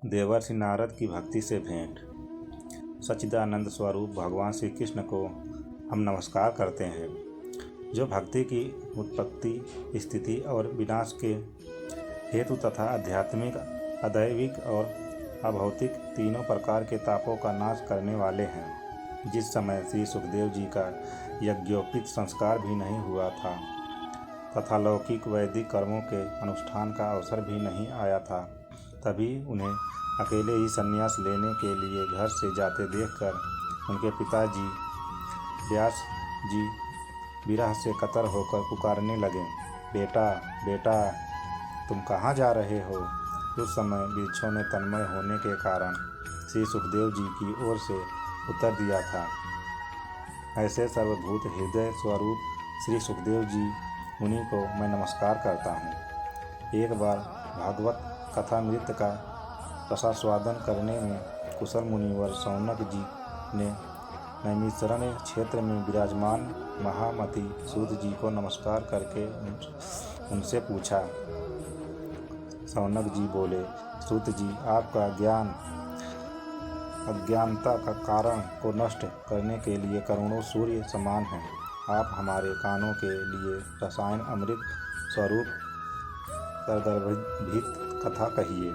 देवर्षि नारद की भक्ति से भेंट। सच्चिदानंद स्वरूप भगवान श्री कृष्ण को हम नमस्कार करते हैं, जो भक्ति की उत्पत्ति, स्थिति और विनाश के हेतु तथा आध्यात्मिक, अदैविक और अभौतिक तीनों प्रकार के तापों का नाश करने वाले हैं। जिस समय श्री सुखदेव जी का यज्ञोपित संस्कार भी नहीं हुआ था तथा लौकिक वैदिक कर्मों के अनुष्ठान का अवसर भी नहीं आया था, तभी उन्हें अकेले ही संन्यास लेने के लिए घर से जाते देखकर उनके पिताजी व्यास जी विरह से कतर होकर पुकारने लगे, बेटा बेटा तुम कहाँ जा रहे हो। उस समय वृक्षों ने तन्मय होने के कारण श्री सुखदेव जी की ओर से उत्तर दिया था, ऐसे सर्वभूत हृदय स्वरूप श्री सुखदेव जी मुनि को मैं नमस्कार करता हूँ। एक बार भागवत कथा नृत्य का रसास्वादन करने में कुशल मुनिवर सौनक जी ने नैमिषारण्य क्षेत्र में विराजमान महामति सूत जी को नमस्कार करके उनसे पूछा। सौनक जी बोले, सूत जी, आपका ज्ञान अज्ञानता का कारण को नष्ट करने के लिए करोड़ों सूर्य समान हैं। आप हमारे कानों के लिए रसायन अमृत स्वरूप सर्गर्भित कथा कहिए।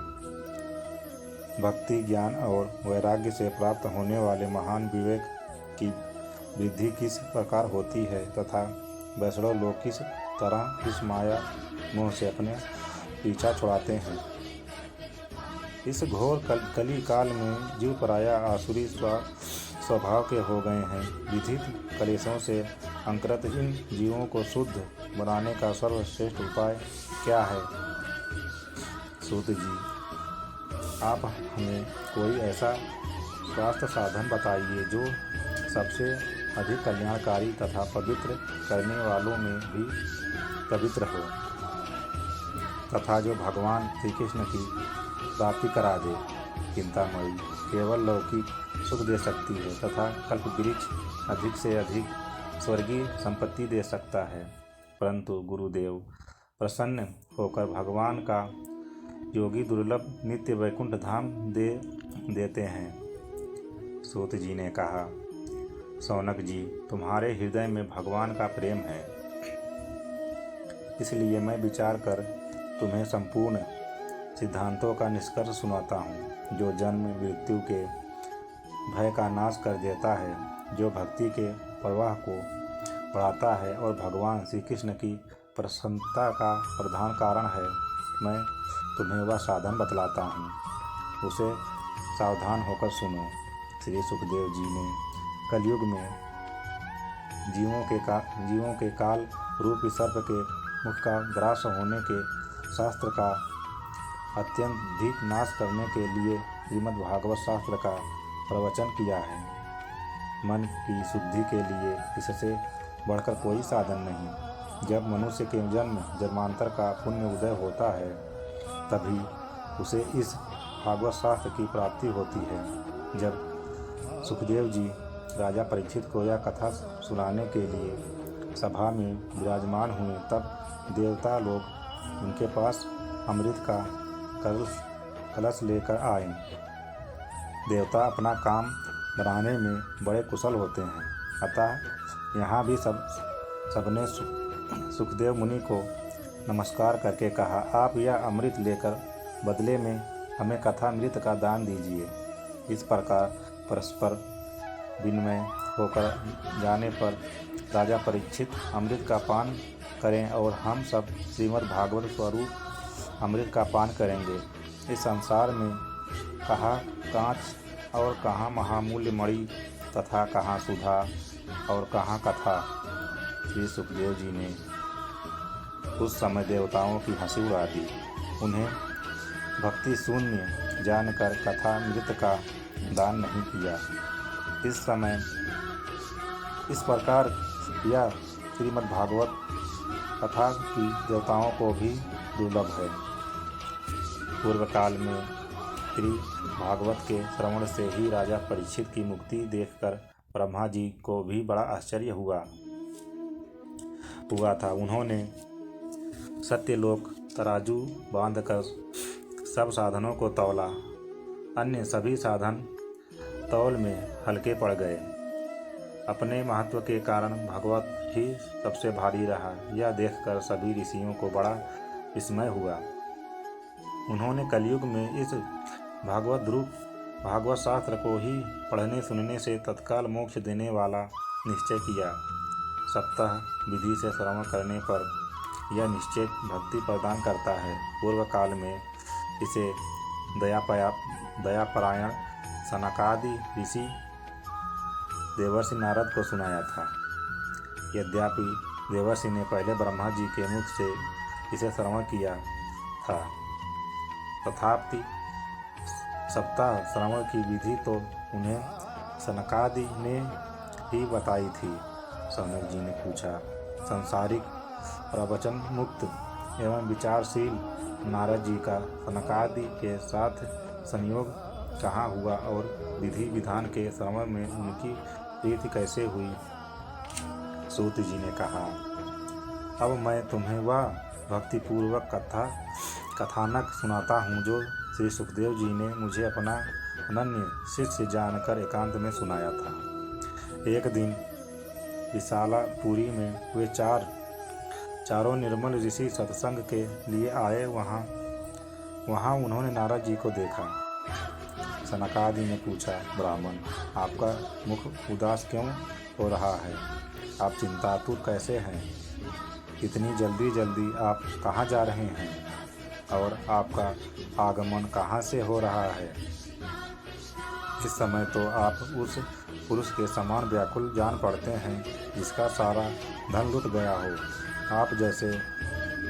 भक्ति, ज्ञान और वैराग्य से प्राप्त होने वाले महान विवेक की वृद्धि किस प्रकार होती है तथा वैष्णव लोग किस तरह इस माया मोह से अपने पीछा छुड़ाते हैं। इस घोर कली काल में जीव पराया आसुरी स्वभाव के हो गए हैं। विधित कलेशों से अंकुरित इन जीवों को शुद्ध बनाने का सर्वश्रेष्ठ उपाय क्या है। सूत जी, आप हमें कोई ऐसा स्वास्थ्य साधन बताइए जो सबसे अधिक कल्याणकारी तथा पवित्र करने वालों में भी पवित्र हो तथा जो भगवान श्री कृष्ण की प्राप्ति करा दे। चिंतामणि केवल लौकिक सुख दे सकती है तथा कल्पवृक्ष अधिक से अधिक स्वर्गीय संपत्ति दे सकता है, परंतु गुरुदेव प्रसन्न होकर भगवान का योगी दुर्लभ नित्य वैकुंठ धाम देते हैं। सूत जी ने कहा, सौनक जी, तुम्हारे हृदय में भगवान का प्रेम है, इसलिए मैं विचार कर तुम्हें संपूर्ण सिद्धांतों का निष्कर्ष सुनाता हूँ, जो जन्म मृत्यु के भय का नाश कर देता है, जो भक्ति के प्रवाह को बढ़ाता है और भगवान श्री कृष्ण की प्रसन्नता का प्रधान कारण है। मैं तुम्हें वह साधन बतलाता हूँ, उसे सावधान होकर सुनो। श्री सुखदेव जी ने कलयुग में जीवों के काल रूपी सर्प के मुख का ग्रास होने के शास्त्र का अत्यंत नाश करने के लिए श्रीमद् भागवत शास्त्र का प्रवचन किया है। मन की शुद्धि के लिए इससे बढ़कर कोई साधन नहीं। जब मनुष्य के जन्मांतर का पुण्य उदय होता है, तभी उसे इस भागवत शास्त्र की प्राप्ति होती है। जब सुखदेव जी राजा परीक्षित को यह कथा सुनाने के लिए सभा में विराजमान हुए, तब देवता लोग उनके पास अमृत का कलश लेकर आए। देवता अपना काम बनाने में बड़े कुशल होते हैं, अतः यहाँ भी सबने सुखदेव मुनि को नमस्कार करके कहा, आप यह अमृत लेकर बदले में हमें कथामृत का दान दीजिए। इस प्रकार परस्पर विनिमय होकर जाने पर राजा परीक्षित अमृत का पान करें और हम सब श्रीमद् भागवत स्वरूप अमृत का पान करेंगे। इस संसार में कहाँ कांच और कहाँ महामूल्य मणि तथा कहाँ सुधा और कहाँ कथा। श्री सुखदेव जी ने उस समय देवताओं की हंसी उड़ा दी। उन्हें भक्ति शून्य जानकर कथा मृत का दान नहीं किया। इस समय इस प्रकार यह श्रीमद् भागवत कथा की देवताओं को भी दुर्लभ है। पूर्व काल में श्री भागवत के श्रवण से ही राजा परीक्षित की मुक्ति देखकर ब्रह्मा जी को भी बड़ा आश्चर्य हुआ था। उन्होंने सत्यलोक तराजू बांधकर सब साधनों को तौला अन्य सभी साधन तौल में हल्के पड़ गए। अपने महत्व के कारण भगवत ही सबसे भारी रहा। यह देखकर सभी ऋषियों को बड़ा विस्मय हुआ। उन्होंने कलयुग में इस भागवत शास्त्र को ही पढ़ने सुनने से तत्काल मोक्ष देने वाला निश्चय किया। सप्ताह विधि से श्रवण करने पर यह निश्चय भक्ति प्रदान करता है। पूर्व काल में इसे दयापरायण सनकादि ऋषि देवर्षि नारद को सुनाया था। यद्यपि देवर्षि ने पहले ब्रह्मा जी के मुख से इसे श्रवण किया था, तथापि सप्ताह श्रवण की विधि तो उन्हें सनकादि ने ही बताई थी। सनक जी ने पूछा, संसारिक प्रवचन मुक्त एवं विचारशील नारद जी का सनकादि के साथ संयोग कहाँ हुआ और विधि विधान के श्रवण में उनकी प्रीति कैसे हुई? सूत जी ने कहा, अब मैं तुम्हें वह भक्तिपूर्वक कथानक सुनाता हूँ जो श्री सुखदेव जी ने मुझे अपना अनन्य शिष्य जानकर एकांत में सुनाया था। एक दिन विशालापुरी में वे चारों निर्मल ऋषि सत्संग के लिए आए। वहाँ उन्होंने नारद जी को देखा। सनकादि ने पूछा, ब्राह्मण, आपका मुख उदास क्यों हो रहा है? आप चिंतातुर कैसे हैं? इतनी जल्दी आप कहाँ जा रहे हैं और आपका आगमन कहाँ से हो रहा है? इस समय तो आप उस पुरुष के समान व्याकुल जान पड़ते हैं जिसका सारा धन लुट गया हो। आप जैसे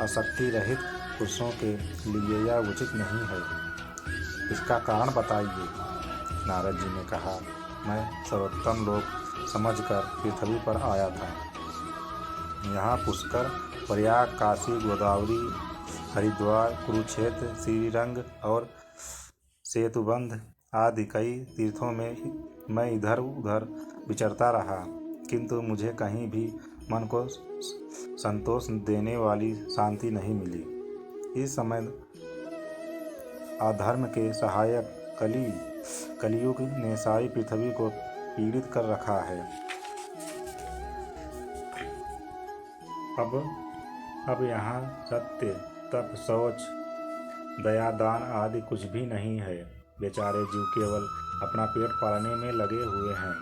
आसक्ति रहित पुरुषों के लिए यह उचित नहीं है। इसका कारण बताइए। नारद जी ने कहा, मैं सर्वोत्तम लोक समझकर पृथ्वी पर आया था। यहाँ पुष्कर, प्रयाग, काशी, गोदावरी, हरिद्वार, कुरुक्षेत्र, श्रीरंग और सेतुबंध आदि कई तीर्थों में मैं इधर उधर विचरता रहा, किंतु मुझे कहीं भी मन को संतोष देने वाली शांति नहीं मिली। इस समय अधर्म के सहायक कलियुग ने सारी पृथ्वी को पीड़ित कर रखा है। अब यहाँ सत्य, तप, शौच, दया, दान आदि कुछ भी नहीं है। बेचारे जीव केवल अपना पेट पालने में लगे हुए हैं।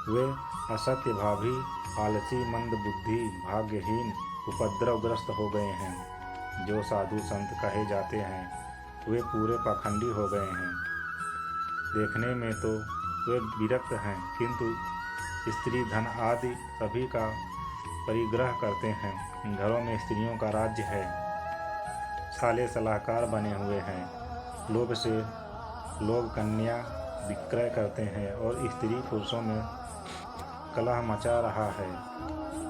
वे असत्य भावी, आलसी, मंद बुद्धि, भाग्यहीन, उपद्रवग्रस्त हो गए हैं। जो साधु संत कहे जाते हैं वे पूरे पाखंडी हो गए हैं। देखने में तो वे विरक्त हैं, किंतु स्त्री, धन आदि सभी का परिग्रह करते हैं। घरों में स्त्रियों का राज्य है। साले सलाहकार बने हुए हैं। लोभ से लोग कन्या विक्रय करते हैं और स्त्री पुरुषों में कलह मचा रहा है।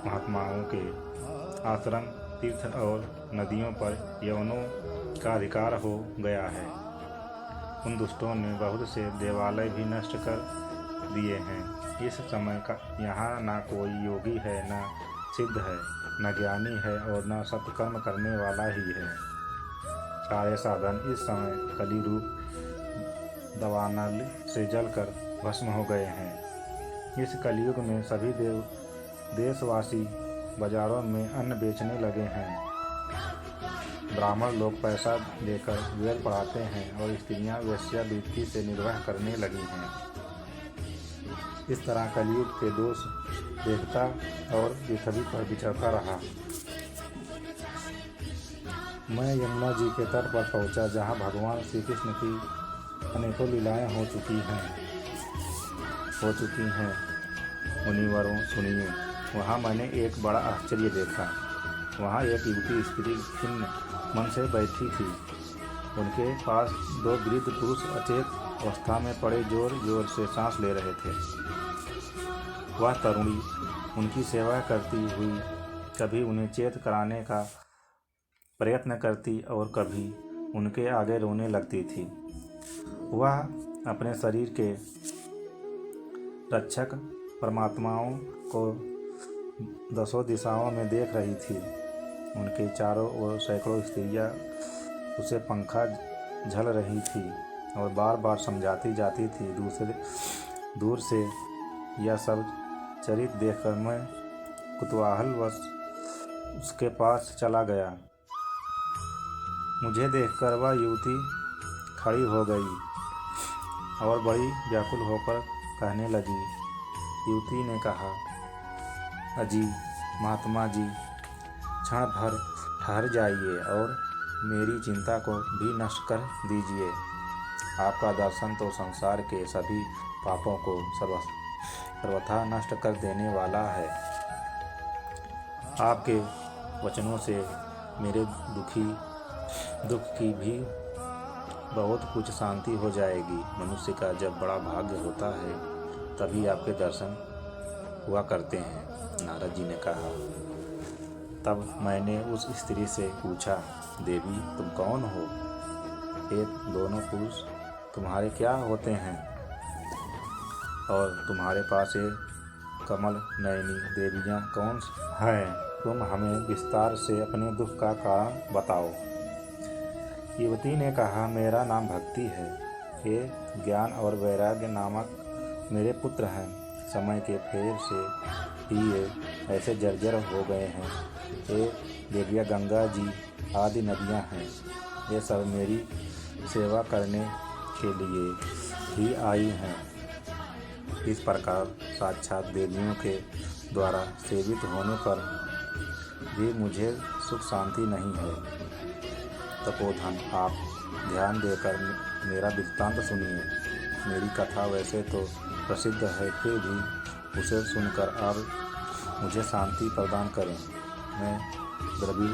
महात्माओं के आश्रम, तीर्थ और नदियों पर यवनों का अधिकार हो गया है। उन दुष्टों ने बहुत से देवालय भी नष्ट कर दिए हैं। इस समय का यहाँ ना कोई योगी है, ना सिद्ध है, न ज्ञानी है और न सत्कर्म करने वाला ही है। सारे साधन इस समय कली रूप दावानल से जलकर भस्म हो गए हैं। इस कलयुग में सभी देशवासी बाजारों में अन्न बेचने लगे हैं। ब्राह्मण लोग पैसा देकर वेद पढ़ाते हैं और स्त्रियां वेश्यावृत्ति से निर्वाह करने लगी हैं। इस तरह कलयुग के दोष देखता और पृथ्वी पर विचरता रहा। मैं यमुना जी के तट पर पहुंचा, जहां भगवान श्री कृष्ण की अनेकों लीलाएं हो चुकी हैं। मुनिवरों, सुनिए। वहाँ मैंने एक बड़ा आश्चर्य देखा। वहाँ एक युवती स्त्री खिन्न मन से बैठी थी। उनके पास दो वृद्ध पुरुष अचेत अवस्था में पड़े जोर जोर से सांस ले रहे थे। वह तरुणी उनकी सेवा करती हुई कभी उन्हें चेत कराने का प्रयत्न करती और कभी उनके आगे रोने लगती थी। वह अपने शरीर के रक्षक परमात्माओं को दसों दिशाओं में देख रही थी। उनके चारों ओर सैकड़ों स्त्रियां उसे पंखा झल रही थी और बार बार समझाती जाती थी। दूर से यह सब चरित देखकर मैं कुतूहलवश उसके पास चला गया। मुझे देखकर वह युवती खड़ी हो गई और बड़ी व्याकुल होकर कहने लगी। युवती ने कहा, अजी महात्मा जी, क्षण भर ठहर जाइए और मेरी चिंता को भी नष्ट कर दीजिए। आपका दर्शन तो संसार के सभी पापों को सर्वथा नष्ट कर देने वाला है। आपके वचनों से मेरे दुख की भी बहुत कुछ शांति हो जाएगी। मनुष्य का जब बड़ा भाग्य होता है तभी आपके दर्शन हुआ करते हैं, नारद जी ने कहा। तब मैंने उस स्त्री से पूछा, देवी तुम कौन हो? ये दोनों पुरुष तुम्हारे क्या होते हैं और तुम्हारे पास ये कमल नयनी देवियाँ कौन हैं? तुम हमें विस्तार से अपने दुख का कारण बताओ। युवती ने कहा, मेरा नाम भक्ति है। ये ज्ञान और वैराग्य नामक मेरे पुत्र हैं। समय के फेर से ही ये ऐसे जर्जर हो गए हैं। ये देवियाँ गंगा जी आदि नदियाँ हैं। ये सब मेरी सेवा करने के लिए ही आई हैं। इस प्रकार साक्षात देवियों के द्वारा सेवित होने पर भी मुझे सुख शांति नहीं है। तपोधन, आप ध्यान देकर मेरा वृत्तांत सुनिए। मेरी कथा वैसे तो प्रसिद्ध है, फिर भी उसे सुनकर आप मुझे शांति प्रदान करें। मैं द्रविड़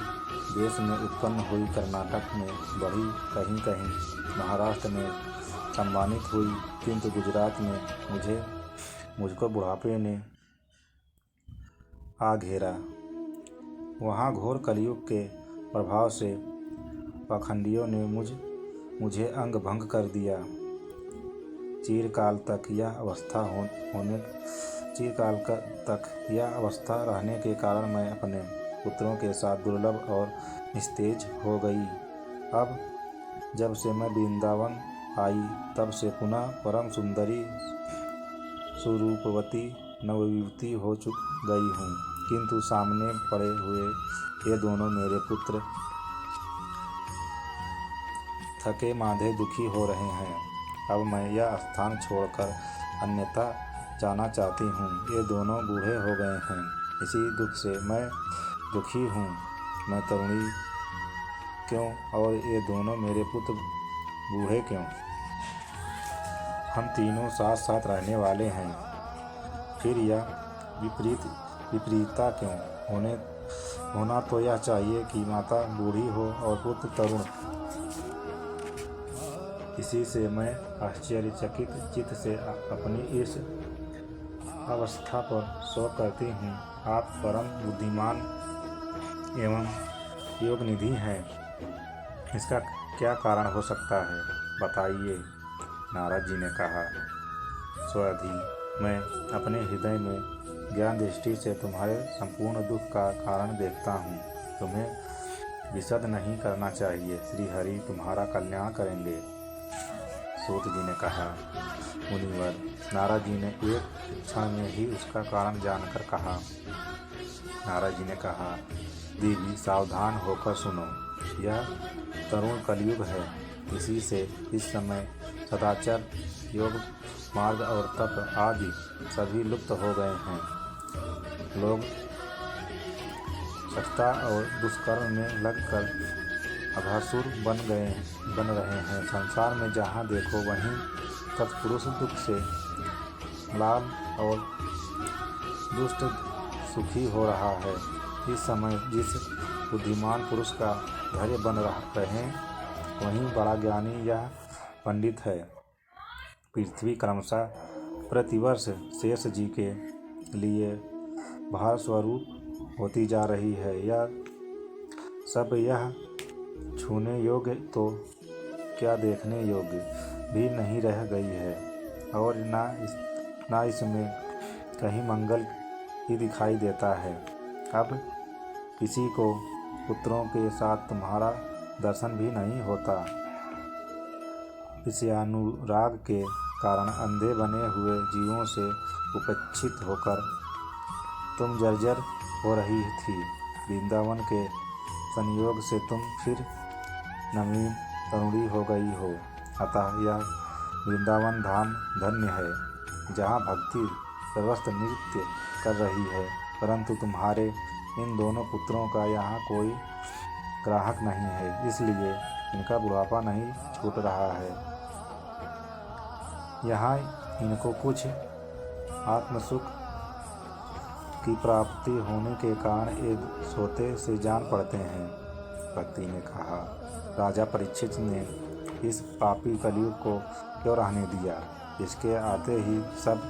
देश में उत्पन्न हुई, कर्नाटक में बढ़ी, कहीं कहीं महाराष्ट्र में सम्मानित हुई, किंतु गुजरात में मुझको बुढ़ापे ने आ घेरा। वहाँ घोर कलयुग के प्रभाव से पाखंडियों ने मुझे अंग भंग कर दिया। चिरकाल तक यह अवस्था रहने के कारण मैं अपने पुत्रों के साथ दुर्लभ और निस्तेज हो गई। अब जब से मैं वृंदावन आई तब से पुनः परम सुंदरी सुरूपवती नवयुवती हो गई हूँ, किंतु सामने पड़े हुए ये दोनों मेरे पुत्र थके मांदे दुखी हो रहे हैं। अब मैं यह स्थान छोड़कर अन्यथा जाना चाहती हूँ। ये दोनों बूढ़े हो गए हैं, इसी दुख से मैं दुखी हूँ। मैं तरुणी क्यों और ये दोनों मेरे पुत्र बूढ़े क्यों? हम तीनों साथ साथ रहने वाले हैं, फिर यह विपरीतता क्यों? होना तो यह चाहिए कि माता बूढ़ी हो और पुत्र तरुण। इसी से मैं आश्चर्यचकित चित्त से अपनी इस अवस्था पर शोक करती हूँ। आप परम बुद्धिमान एवं योग निधि हैं, इसका क्या कारण हो सकता है, बताइए। नारद जी ने कहा, स्वधि, मैं अपने हृदय में ज्ञान दृष्टि से तुम्हारे संपूर्ण दुख का कारण देखता हूँ। तुम्हें विशद नहीं करना चाहिए, श्री हरि तुम्हारा कल्याण करेंगे। सूत जी ने कहा, मुनिवर, नारद जी ने एक क्षण में ही उसका कारण जानकर कहा। नारद जी ने कहा, देवी सावधान होकर सुनो, यह तरुण कलयुग है। इसी से इस समय सदाचार, योग मार्ग और तप आदि सभी लुप्त हो गए हैं। लोग सत्ता और दुष्कर्म में लगकर अघासुर बन रहे हैं। संसार में जहाँ देखो वहीं तत्पुरुष दुख से लाल और दुष्ट सुखी हो रहा है। इस समय जिस बुद्धिमान पुरुष का धैर्य बन रहे वहीं बड़ा ज्ञानी यह पंडित है। पृथ्वी क्रमशः प्रतिवर्ष शेष जी के लिए भार स्वरूप होती जा रही है। यह छूने योग्य तो क्या देखने योग्य भी नहीं रह गई है, और ना इसमें कहीं मंगल ही दिखाई देता है। अब किसी को पुत्रों के साथ तुम्हारा दर्शन भी नहीं होता। विषयानुराग के कारण अंधे बने हुए जीवों से उपेक्षित होकर तुम जर्जर हो रही थी। वृंदावन के संयोग से तुम फिर नवीन तरुणी हो गई हो। अतः यह वृंदावन धाम धन्य है, जहाँ भक्ति सर्वस्व नृत्य कर रही है। परंतु तुम्हारे इन दोनों पुत्रों का यहाँ कोई ग्राहक नहीं है, इसलिए इनका बुढ़ापा नहीं छूट रहा है। यहाँ इनको कुछ आत्मसुख की प्राप्ति होने के कारण एक सोते से जान पड़ते हैं। भक्ति ने कहा, राजा परीक्षित ने इस पापी कलयुग को क्यों रहने दिया? इसके आते ही सब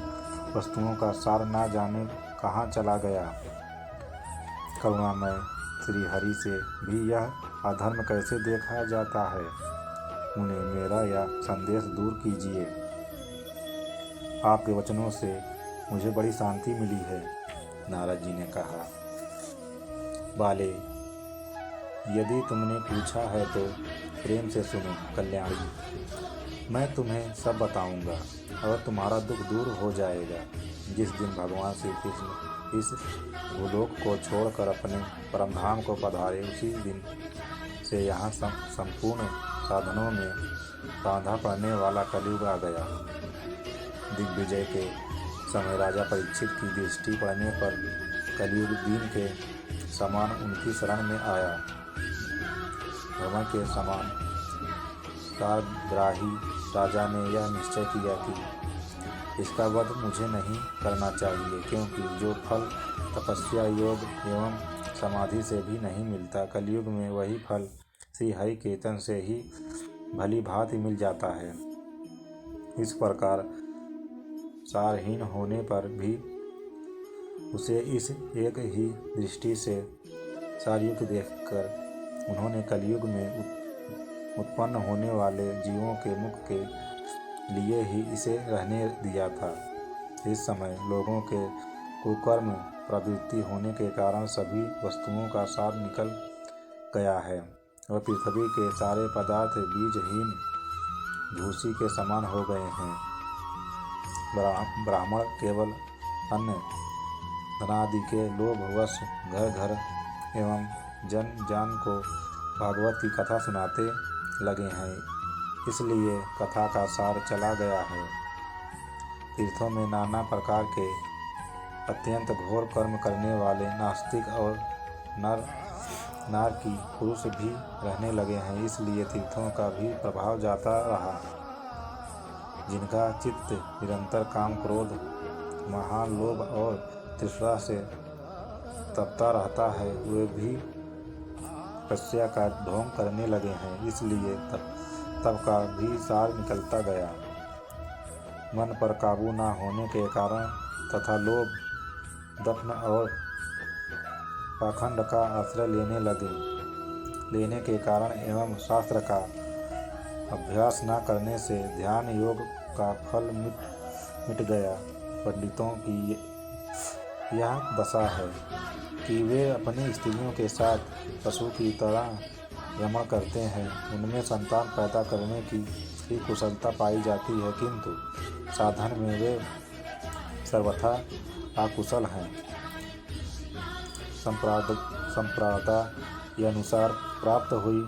वस्तुओं का सार ना जाने कहाँ चला गया। करुणामय श्री हरि से भी यह अधर्म कैसे देखा जाता है? उन्हें मेरा यह संदेश दूर कीजिए। आपके वचनों से मुझे बड़ी शांति मिली है। नारद जी ने कहा, बाले, यदि तुमने पूछा है तो प्रेम से सुनो कल्याणी। मैं तुम्हें सब बताऊंगा और तुम्हारा दुख दूर हो जाएगा। जिस दिन भगवान श्री कृष्ण इस भूलोक को छोड़कर अपने परमधाम को पधारे, उसी दिन से यहाँ संपूर्ण साधनों में बाधा पड़ने वाला कलयुग आ गया। दिग्विजय के समय राजा परीक्षित की दृष्टि पड़ने पर कलयुग दीन के समान उनकी शरण में आया। भ्रमण के समान सारग्राही राजा ने यह निश्चय किया कि इसका वध मुझे नहीं करना चाहिए, क्योंकि जो फल तपस्या, योग एवं समाधि से भी नहीं मिलता, कलयुग में वही फल श्री हरि कीर्तन से ही भली भांति मिल जाता है। इस प्रकार सारहीन होने पर भी उसे इस एक ही दृष्टि से सारयुक्त देखकर उन्होंने कलयुग में उत्पन्न होने वाले जीवों के मुख के लिए ही इसे रहने दिया था। इस समय लोगों के कुकर्म प्रवृत्ति होने के कारण सभी वस्तुओं का सार निकल गया है और पृथ्वी के सारे पदार्थ बीजहीन भूसी के समान हो गए हैं। ब्राह्मण केवल अन्न धनादि के लोभवश घर घर एवं जन जान को भागवत की कथा सुनाते लगे हैं, इसलिए कथा का सार चला गया है। तीर्थों में नाना प्रकार के अत्यंत घोर कर्म करने वाले नास्तिक और नार की पुरुष भी रहने लगे हैं, इसलिए तीर्थों का भी प्रभाव जाता रहा। जिनका चित्त निरंतर काम, क्रोध, महान लोभ और तृष्णा से तपता रहता है, वे भी तपस्या का ढोंग करने लगे हैं, इसलिए तप का भी सार निकलता गया। मन पर काबू न होने के कारण तथा लोभ, दफन और पाखंड का आश्रय लेने के कारण एवं शास्त्र का अभ्यास न करने से ध्यान योग का फल मिट गया। पंडितों की यह दशा है कि वे अपनी स्त्रियों के साथ पशु की तरह रमण करते हैं। उनमें संतान पैदा करने की कुशलता पाई जाती है, किंतु साधन में वे सर्वथा अकुशल हैं। संप्रदाय अनुसार प्राप्त हुई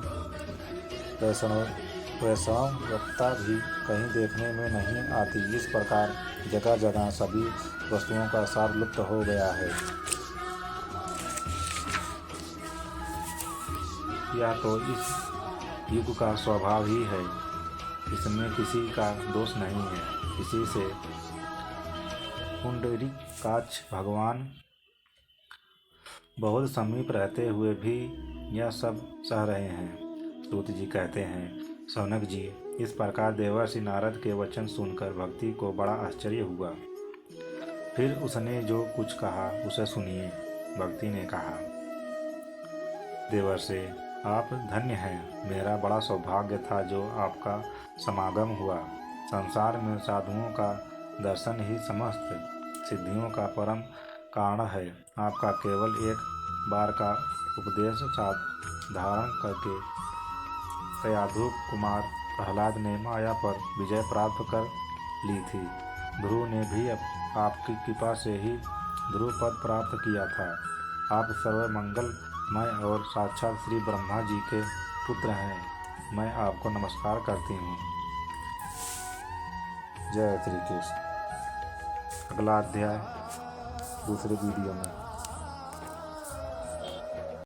वैष्णवता भी कहीं देखने में नहीं आती। इस प्रकार जगह जगह सभी वस्तुओं का सार लुप्त हो गया है। यह तो इस युग का स्वभाव ही है, इसमें किसी का दोष नहीं है। इसी से पुंडरीकाक्ष भगवान बहुत समीप रहते हुए भी यह सब सह रहे हैं। सूत जी कहते हैं, शौनक जी, इस प्रकार देवर्षि नारद के वचन सुनकर भक्ति को बड़ा आश्चर्य हुआ। फिर उसने जो कुछ कहा उसे सुनिए। भक्ति ने कहा, देवर्षि, आप धन्य हैं। मेरा बड़ा सौभाग्य था जो आपका समागम हुआ। संसार में साधुओं का दर्शन ही समस्त सिद्धियों का परम कारण है। आपका केवल एक बार का उपदेश धारण करके कयाधु कुमार प्रहलाद ने माया पर विजय प्राप्त कर ली थी। ध्रुव ने भी आपकी कृपा से ही ध्रुव पद प्राप्त किया था। आप सर्वमंगलमय और साक्षात श्री ब्रह्मा जी के पुत्र हैं। मैं आपको नमस्कार करती हूँ। जय श्री कृष्ण। अगला अध्याय दूसरे वीडियो में।